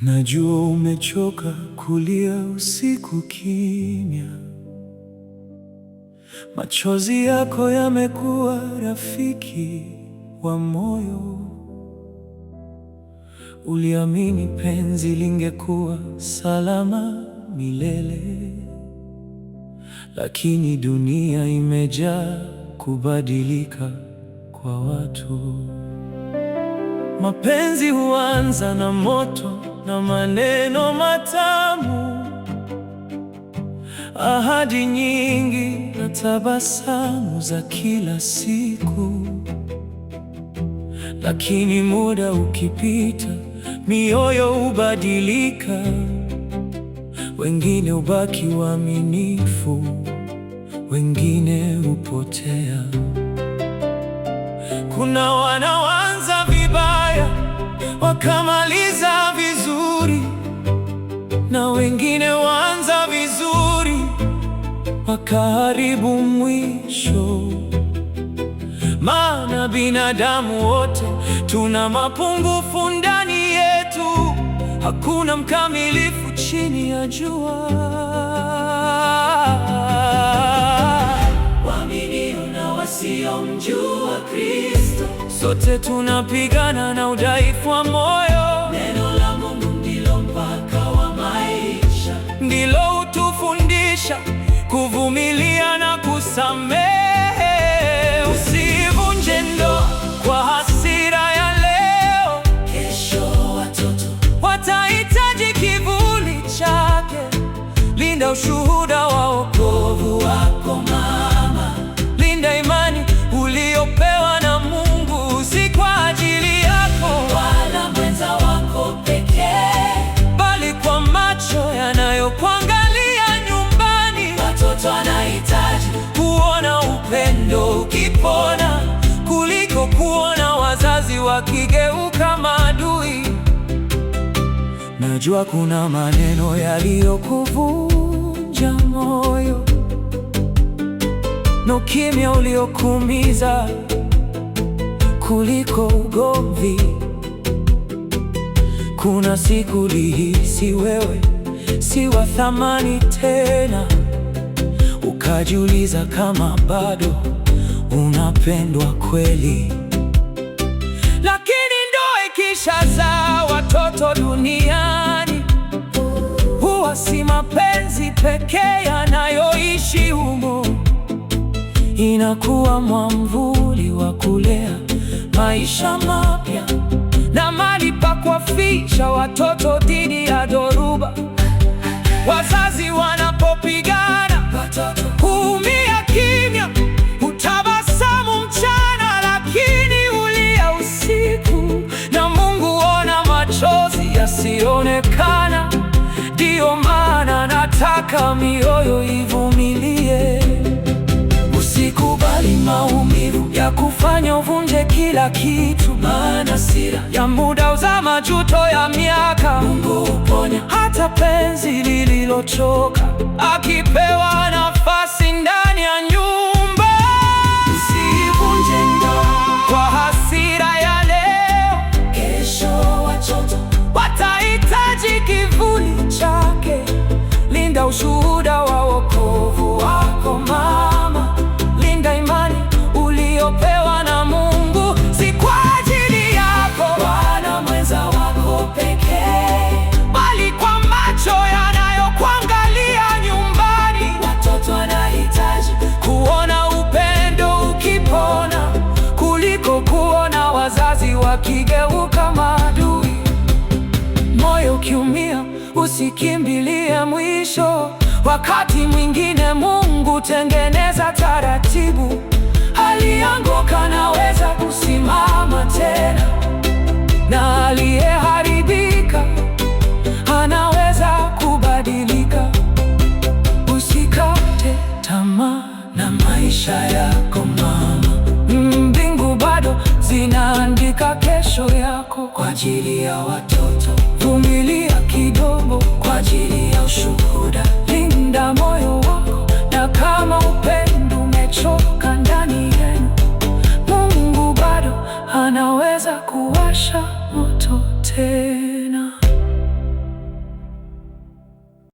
Najua umechoka kulia usiku kimya, machozi yako yamekuwa rafiki wa moyo. Uliamini penzi lingekuwa salama milele, lakini dunia imejaa kubadilika kwa watu. Mapenzi huanza na moto na maneno matamu, ahadi nyingi na tabasamu za kila siku. Lakini muda ukipita, mioyo hubadilika. Wengine hubaki waaminifu, wengine hupotea. Kuna wanaoanza vibaya wakamaliza vizuri, na wengine waanza vizuri wakaharibu mwisho. Maana binadamu wote tuna mapungufu ndani yetu, hakuna mkamilifu chini ya jua. Waaminio na wasiomjua Kristo, sote tunapigana na udhaifu wa moyo. Neno la Mungu ndilo mpaka wa maisha, ndilo hutufundisha kuvumilia na kusamehe. Usivunje ndoa kwa hasira ya leo, kesho watoto watahitaji kivuli chake. Linda ushuhuda wa wokovu wako mama, linda imani uliopewa na Mungu, si kwa ajili yako wala mwenza wako pekee, bali kwa macho yanayokuangalia nyumbani. Watoto wanahitaji kuona upendo ukipona, kuliko kuona wazazi wakigeuka maadui. Najua kuna maneno yaliyokuvunja moyo na ukimya uliokuumiza kuliko ugomvi. Kuna siku ulihisi wewe si wa thamani tena, ukajiuliza kama bado unapendwa kweli. Lakini ndoa ikishazaa watoto duniani, huwa si mapenzi pekee yanayoishi humo. Inakuwa mwamvuli wa kulea maisha mapya na mahali pa kuwaficha watoto dhidi ya dhoruba. Wazazi wanapopigana, watoto huumia kimya, hutabasamu mchana lakini hulia usiku, na Mungu huona machozi yasionekana. Ndiyo maana nataka mioyo ivumilie. Usikubali maumivu ya kufanya uvunje kila kitu, maana hasira ya muda huzaa majuto ya miaka. Mungu huponya hata penzi lililochoka, akipewa nafasi ndani ya nyumba. Usivunje ndoa kwa hasira ya leo, kesho watoto watahitaji kivuli chake. Linda ushuhuda wa wokovu wako mama, linda imani uliopewa na Mungu, si kwa ajili yako wala mwenza wako pekee, bali kwa macho yanayokuangalia nyumbani. Watoto wanahitaji kuona upendo ukipona, kuliko kuona wazazi wakigeuka maadui. Moyo ukiumia usikimbilie mwisho, wakati mwingine Mungu tengeneza taratibu. Alianguka naweza kusimama tena, na aliyeharibika anaweza kubadilika. Usikate tamaa na maisha yako mama, mbingu bado zinaandika kesho yako kwa ajili ya watoto. Vumilia kidogo kwa ajili ya ushuhuda, linda moyo wako, na kama upendo umechoka ndani yenu, Mungu bado anaweza kuwasha moto tena.